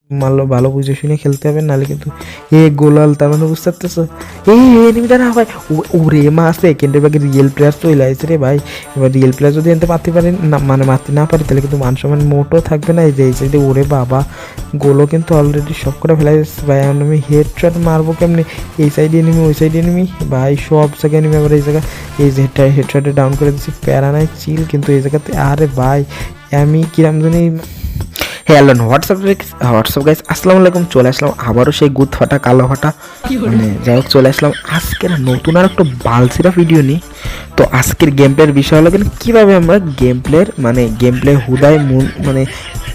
মারলো, ভালো বুঝে শুনে খেলতে হবে, নাহলে কিন্তু গোলাল, তার মানে বুঝতে পারতেছো। এনিমিটা না ভাই, ওরে মা সেকেন্ডের বাকি রিয়েল প্লেয়ার চলে আসছে রে ভাই। এবার রিয়েল প্লেয়ার যদি এনতে মারতে পারি না, মানে মারতে না পারি, তাহলে কিন্তু মান সম্মান মোটও থাকবে না। এই যে এই সাইডে ওরে বাবা, গোলও কিন্তু অলরেডি সব করে ফেলা যাচ্ছে ভাই। এখন আমি হেড শট মারবো কেমনি? এই সাইডে এনিমি, ওই সাইডে এনিমি ভাই, সব জায়গায় এনিমি। আবার এই জায়গায় এই যে হেড শটে ডাউন করে দিচ্ছি, প্যারা নাই চিল। কিন্তু এই জায়গাতে আরে ভাই আমি কিরাম জানি। হ্যালো হোয়াটসঅ্যাপ গাইস, আসসালামু আলাইকুম। চলে আসলাম আবারও সেই গুদ ফাটা কালো ফাটা, মানে যাই হোক চলে আসলাম আজকের নতুন আর একটা বালসিরা ভিডিও নিয়ে। তো আজকের গেম প্লের বিষয় হলো কিন্তু কীভাবে আমরা গেম প্লে হুদায় মানে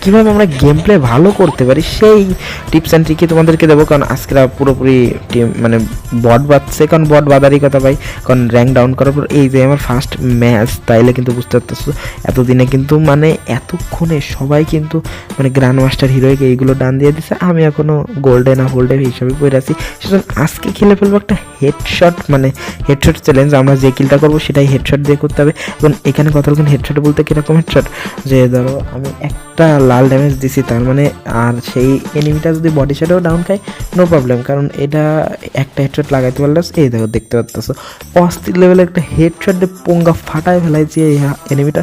কীভাবে আমরা গেম প্লে ভালো করতে পারি, সেই টিপস অ্যান্ড ট্রিকই তোমাদেরকে দেবো। কারণ আজকে পুরোপুরি টিম মানে বট বাঁধছে, কারণ বট বাঁধারই কথা ভাই। কারণ র্যাঙ্ক ডাউন করার পর এই যে আমার ফার্স্ট ম্যাচ, তাইলে কিন্তু বুঝতে পারতেছো এতদিনে কিন্তু মানে এতক্ষণে সবাই কিন্তু মানে গ্র্যান্ড মাস্টার হিরোইকে এইগুলো ডান দিয়ে দিচ্ছে। আমি এখনও গোল্ডে না হোল্ডে হিসাবে পড়ে আছি। সুতরাং আজকে খেলে ফেলবো একটা হেডশট, মানে হেডশট চ্যালেঞ্জ। আমরা যে কিলটা করবো সেটাই হেডশট দিয়ে করতে হবে। এবং এখানে কথা বলছেন হেডশট বলতে কীরকম হেডশট, যে ধরো আমি একটা লাল ড্যামেজ দিছি, তার মানে আর সেই এনিমিটা যদি বডি শটেও ডাউন খায় নো প্রবলেম, কারণ এটা একটা হেডশট লাগাইতে পারলে এই দেখো দেখতে পারতেছো অস্থির লেভেলে একটা হেডশট দিয়ে পোঙ্গা ফাটায় ফেলাইছে এই এনিমিটা।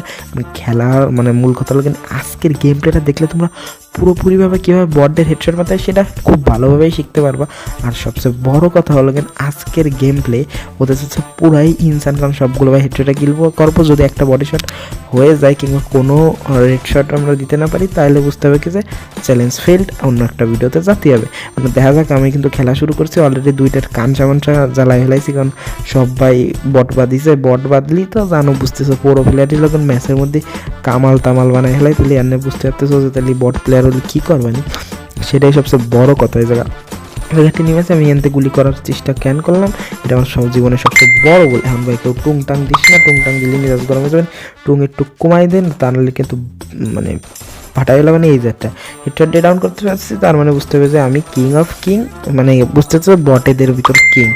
খেলার মানে মূল কথা হলো কিন্তু আজকের গেম প্লেটা দেখলে তোমরা পুরোপুরিভাবে কীভাবে বডদের হেডশট মাথায় সেটা খুব ভালোভাবেই শিখতে পারবা। আর সবচেয়ে বড় কথা হলো কিন্তু আজকের গেম প্লে ওদের হচ্ছে পুরাই ইনসান, কারণ সবগুলো ভাই হেডশটে কিলবো করবো। যদি একটা বডি শট হয়ে যায় কিংবা কোনো রেড শট আমরা দিতে না পারি, তাহলে বুঝতে হবে কি যে চ্যালেঞ্জ ফেল্ড, অন্য একটা ভিডিওতে যেতে হবে। মানে দেখা যাক, আমি কিন্তু খেলা শুরু করছি অলরেডি, দুইটার কান সামানটা জ্বালাই ফেলাইছি, কারণ সবাই বট বাঁধিছে। বট বাঁধলি তো জানো, বুঝতেছো পুরো প্লেয়ারটি যখন ম্যাচের মধ্যে কামাল তামাল বানাই ফেলাই, তাহলে এনে বুঝতে পারতেছো যে তাহলে বট প্লেয়ার হলে কী করবানি। সেটাই সবচেয়ে বড় কথা। এই জায়গা একটা নিয়ে আমি এনতে গুলি করার চেষ্টা ক্যান করলাম, এটা আমার সব জীবনের সবচেয়ে বড় বলে। এখন ভাই কেউ টুং টাং দিস না, টুং টাং দিলে মেজাজ গরম হয়ে যাবেন। টুং একটু কমাই দেন, তাহলে কিন্তু মানে ফাটাই গেল। মানে এই যে একটা হেডশট দিয়ে ডাউন করতে পারছি, তার মানে বুঝতে হবে যে আমি কিং অফ কিং, মানে বুঝতে পারছো বটেদের ভিতর কিং।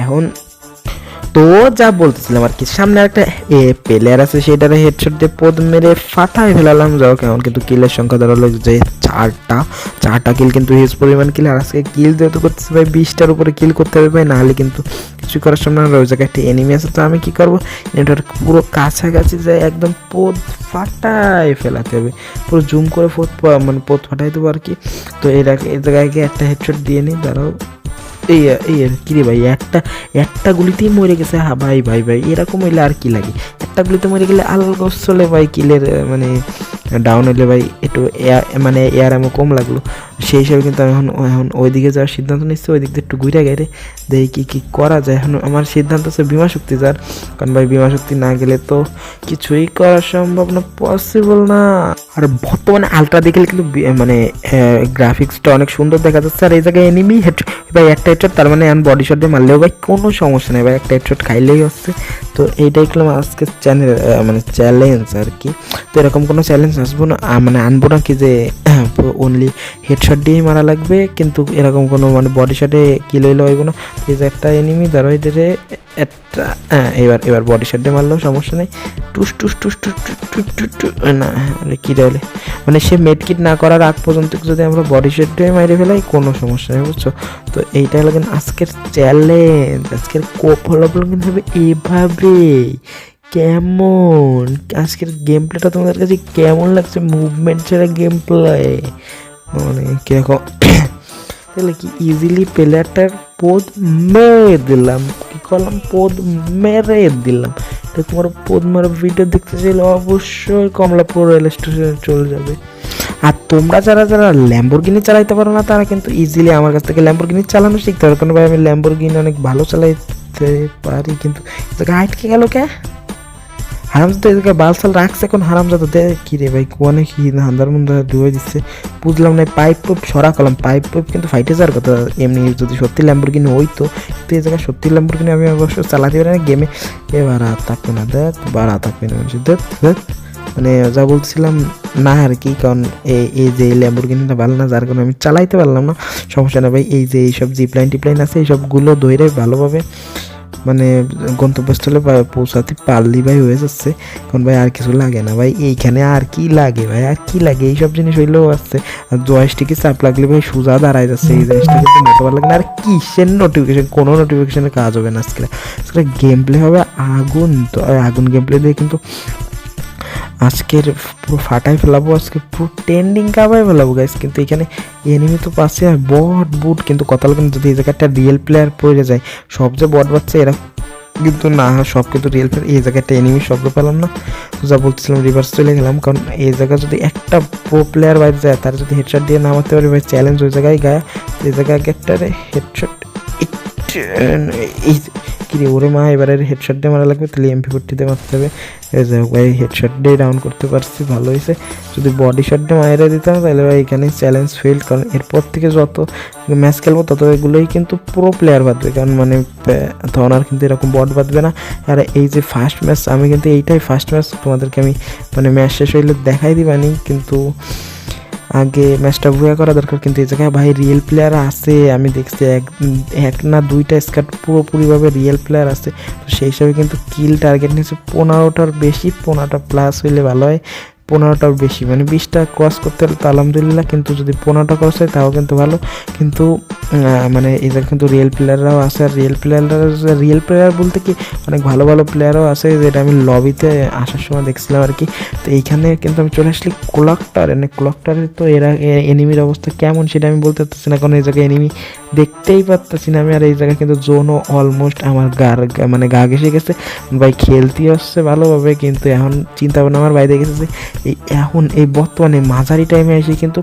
এখন তো যা বলতেছিলাম আর কি, সামনে একটা প্লেয়ার আছে, সেটারে হেডশট দিয়ে পদ মেরে ফাটাই ফেলালাম। যাও কেমন, কিন্তু কিলের সংখ্যা ধরো যে চারটা কিল, কিন্তু হিউজ পরিমাণ কিল। আর আজকে কিল যেহেতু করতেছে ভাই 20টার উপরে কিল করতে হবে ভাই, নাহলে কিন্তু কিছু করার সামনে ওই জায়গায় একটা এনিমি আছে। তো আমি কী করবো, এটার পুরো কাছাকাছি যাই একদম পদ ফাটাই ফেলাতে হবে, পুরো জুম করে মানে পদ ফাটাই দেবো আর কি। তো এই জায়গায় গিয়ে একটা হেডশট দিয়ে নিই, দাঁড়াও। এই কিরে ভাই, একটা গুলিতেই মরে গেছে। হ্যাঁ ভাই ভাই ভাই, এরকম হইলে আর কি লাগে, একটা গুলিতে মরে গেলে আলগোস চলে ভাই। কিলের মানে ডাউন হইলে ভাই একটু মানে এয়ার এমন কম লাগলো, সেই হিসাবে কিন্তু আমি এখন ওইদিকে যাওয়ার সিদ্ধান্ত নিচ্ছি। ওই দিক দিয়ে একটু ঘুরে গেলে দেখি কী করা যায়। এখন আমার সিদ্ধান্ত হচ্ছে বিমা শক্তি যার, কারণ ভাই বিমা শক্তি না গেলে তো কিছুই করা সম্ভব না, পসিবল না। আর বর্তমানে আলট্রা দেখলে কিন্তু মানে গ্রাফিক্সটা অনেক সুন্দর দেখা যাচ্ছে। আর এই জায়গায় এনিমি হেড ভাই একটা হেডশট, তার মানে আমি বডি শট দিয়ে মারলেও ভাই কোনো সমস্যা নেই ভাই, একটা হেডশট খাইলেই হচ্ছে। তো এইটাই করলাম আজকে মানে চ্যালেঞ্জ আর কি। তো এরকম কোনো চ্যালেঞ্জ আসবো না, মানে আনবো না কি যে অনলি হেডশট দিয়েই মারা লাগবে, কিন্তু এরকম কোনো মানে বডি শটে কিল হইলে হইব না। এই যে একটা এনিমি ধরো এদের একটা, এবার বডি শট দিয়ে মারলেও সমস্যা নেই। টুস টুস টুস টুস টুস টুস টুস না কী হলে মানে সে মেডকিট না করার আগ পর্যন্ত যদি আমরা বডি শট দিয়ে মাইরে ফেলাই কোনো সমস্যা নেই, বুঝছো। তো এইটা হলো কিন্তু আজকের চ্যালেঞ্জ, আজকের ফলাফল কিন্তু হবে এভাবে। কেমন আজকের গেম প্লেটা তোমাদের কাছে কেমন লাগছে, মুভমেন্ট ছাড়া গেম প্লে মানে কীরকম? তাহলে কি ইজিলি প্লেয়ারটার পদ মেরে দিলাম, কি করলাম, পদ মেরে দিলাম। তো তোমার পদ মারা ভিডিও দেখতে চাইলে অবশ্যই কমলাপুর রেল স্টেশনে চলে যাবে। আর তোমরা যারা ল্যাম্বরগিনি চালাইতে পারো না, তারা কিন্তু ইজিলি আমার কাছ থেকে ল্যাম্বরগিনি চালানো শিখতে পারো, কারণ ভাই আমি ল্যাম্বরগিনি অনেক ভালো চালাইতে পারি। কিন্তু আটকে গেল কে হারামজাদা, এদিকে বালসাল রাখছে এখন হারামজাদা দে। কী রে ভাই, কোয়ানে কি হান্দার মুন্দা ডুবে দিচ্ছে, বুঝলাম না। পাইপ সরা করলাম, পাইপ কিন্তু ফাইটে যাওয়ার কথা এমনি যদি সত্যি ল্যাম্বরগিনি হইতো। কিন্তু এই জায়গায় সত্যি ল্যাম্বরগিনি আমি অবশ্য চালাতে পারি না গেমে। এবার আর থাকবে না, দেখ বাড়া থাকবে না মানুষ, দেখ মানে যা বলছিলাম না আর কি। কারণ এই যে ল্যাম্বরগিনিটা ভালো না, যার কারণে আমি চালাইতে পারলাম না। সমস্যা না ভাই, এই যে এইসব জিপলাইন টিপলাইন আছে, এইসবগুলো ধরে ভালোভাবে মানে গন্তব্যস্থলে পৌঁছাতে পারলেই ভাই হয়ে যাচ্ছে। এখন ভাই আর কিছু লাগে না ভাই, এইখানে আর কি লাগে ভাই, আর কি লাগে, এইসব জিনিস হইলেও আসছে। আর জয়স্টিকে চাপ লাগলে ভাই সোজা দাঁড়ায় যাচ্ছে, এই জিনিসটা কিন্তু মোটো ভালো লাগে না। আর কিসের নোটিফিকেশন, কোনো নোটিফিকেশনের কাজ হবে না আজকে। আজকে গেম প্লে হবে আগুন, তো আগুন গেম প্লে দিয়ে কিন্তু আজকের পুরো ফাটাই ফেলাবো, আজকে পুরো ট্রেন্ডিং কাবাই ফেলাবো গাইস। কিন্তু এখানে এনিমি তো পাচ্ছে আর বট বুট, কিন্তু কথা বলবেন যদি এই জায়গাটা রিয়েল প্লেয়ার পড়ে যায়, সব যে বট বাচ্চা এরা কিন্তু না, সব কিন্তু রিয়েল প্লেয়ার। এই জায়গাটা এনিমি শব্দ পেলাম না, যা বলতেছিলাম রিভার্স চলে গেলাম, কারণ এই জায়গায় যদি একটা প্রো প্লেয়ার বাইরে যায় তার যদি হেডশট দিয়ে নামাতে পারে ভাই চ্যালেঞ্জ ওই জায়গায় গায়ে। এই জায়গায় একটা হেডশট, এই কিরে ওরে মা, এবারে হেডশট দিয়ে মারা লাগবে, তাহলে MP40 দিয়ে মারতে হবে। এই যাই হোক ভাই, হেডশট দিয়ে ডাউন করতে পারছি, ভালো হয়েছে। যদি বডি শট দিয়ে মায়েরা দিতাম তাহলে ভাই এখানে চ্যালেঞ্জ ফেল্ড, কারণ এরপর থেকে যত ম্যাচ খেলবো তত এগুলোই কিন্তু প্রো প্লেয়ার বাঁধবে, কারণ মানে তখন আর কিন্তু এরকম বট বাঁধবে না। আর এই যে ফার্স্ট ম্যাচ, আমি কিন্তু এইটাই ফার্স্ট ম্যাচ, তোমাদেরকে আমি মানে ম্যাচ শেষ হইলে দেখাই দিবানি, কিন্তু আগে ম্যাচটা ভুয়া করা দরকার। কিন্তু এই জায়গায় ভাই রিয়েল প্লেয়ার আছে, আমি দেখছি এক না দুইটা স্কাট পুরোপুরিভাবে রিয়েল প্লেয়ার আছে। তো সেই হিসাবে কিন্তু কিল টার্গেট নিয়েছে 15টার বেশি, 15টা প্লাস হইলে ভালো হয়, 15টার বেশি, মানে 20টা ক্রস করতে হলে তো আলহামদুলিল্লাহ, কিন্তু যদি 15টা ক্রস হয় তাও কিন্তু ভালো। কিন্তু মানে এই জায়গায় কিন্তু রিয়েল প্লেয়াররাও আছে, আর রিয়েল প্লেয়ার বলতে কি অনেক ভালো ভালো প্লেয়ারও আছে, যেটা আমি লবিতে আসার সময় দেখছিলাম আর কি। তো এইখানে কিন্তু আমি চলে আসলি ক্লক টাওয়ারে, তো এরা এনিমির অবস্থা কেমন সেটা আমি বলতে পারতেছি না, কারণ এই জায়গায় এনিমি দেখতেই পারতেছি না আমি। আর এই জায়গায় কিন্তু জোনও অলমোস্ট আমার মানে গা ঘেসে গেছে ভাই, খেলতে আসছে ভালোভাবে, কিন্তু এখন চিন্তা ভাবনা আমার বাইরে গেছে এখন এই বর্তমানে মাঝারি টাইমে এসে কিন্তু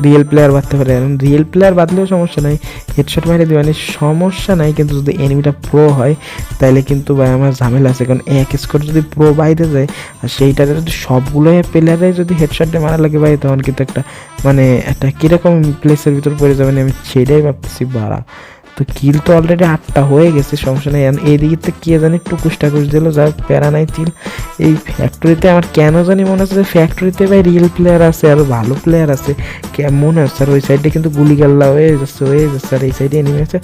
রিয়েল প্লেয়ার বাঁধতে পারে। এখন রিয়েল প্লেয়ার বাঁধলেও সমস্যা নাই, হেডশট মারে দিবানি সমস্যা নাই, কিন্তু যদি এনিমিটা প্রো হয় তাহলে কিন্তু ভাই আমার ঝামেলা আছে, কারণ এক স্কোর যদি প্রো বাইরে যায় আর সেইটাতে যদি সবগুলো প্লেয়ারে যদি হেডশটে মারা লাগে ভাই, তখন কিন্তু একটা মানে একটা কীরকম প্লেসের ভিতর পড়ে যাবেন, আমি সেটাই ভাবতেছি বাড়া। তো কিল তো অলরেডি 8টা হয়ে গেছে, সমস্যা নেই। এইদিকে তো কে জানি টুকুস টাকুস দিল, যা প্যারা নাই চিল। এই ফ্যাক্টরিতে আমার কেন জানি মনে হচ্ছে যে ফ্যাক্টরিতে ভাই রিয়েল প্লেয়ার আছে, আরও ভালো প্লেয়ার আছে মনে হচ্ছে। আর ওই সাইডে কিন্তু গুলি গাল্লা হয়ে যাচ্ছে, আর এই সাইডে এনিমি আছে।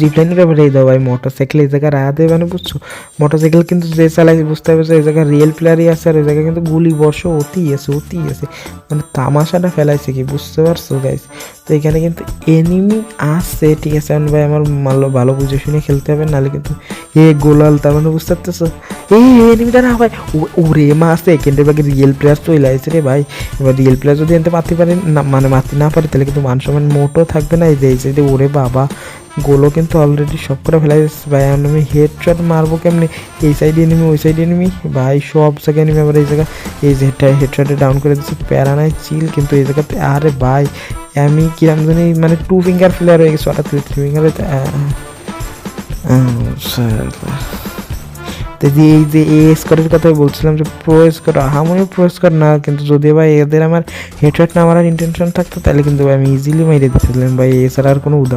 জিপলাইনের ব্যাপারে এই দাও ভাই, মোটরসাইকেল এই জায়গায় রাহা দেবে মানে বুঝছো, মোটরসাইকেল কিন্তু যে চালাই বুঝতে হবে যে এই জায়গায় রিয়েল প্লেয়ারই আছে, আর ওই জায়গায় কিন্তু গুলি বর্ষ অতি আছে, মানে তামাশাটা ফেলাইছে কি, বুঝতে পারছো গাইস। তো এখানে কিন্তু এনিমি আছে, ঠিক আছে ভাই, আমার ভালো বুঝে শুনে খেলতে হবে, নাহলে কিন্তু গোলাল, তার মানে বুঝতে পারতেছো এই এনিমিটা না ভাই, ওরে মা আছে সেকেন্ডের বাকি রিয়েল প্লেয়ার চলে আসছে রে ভাই। এবার রিয়েল প্লেয়ার যদি এনতে মারতে পারে না, মানে মারতে না পারে, তাহলে কিন্তু মান সম্মান মোটো থাকবে না। এই যে ওরে বাবা, গোলও কিন্তু অলরেডি সব করে ফেলাই যাচ্ছে ভাই। এখন আমি হেডশট মারবো কেমনি, এই সাইডে এনিমি ওই সাইডে এনিমি ভাই, সব জায়গায় এনিমি। আবার এই জায়গা এই যে হেডশটে ডাউন করে দিচ্ছে, প্যারা নাই চিল। কিন্তু এই জায়গাতে আরে ভাই আমি কিরম জানি মানে 2 ফিঙ্গার প্লেয়ার হয়ে গেছে, হঠাৎ 3 ফিঙ্গারে। এই যে স্কোরের কথাই বলছিলাম, যে প্রো স্কোর আহামরি প্রো স্কোর না, কিন্তু যদি ভাই এদের আমার হেডশট না মারার ইন্টেনশন থাকতো তাহলে কিন্তু আমি ইজিলি মাইরে দিতেছিলাম ভাই, এছাড়া আর কোনো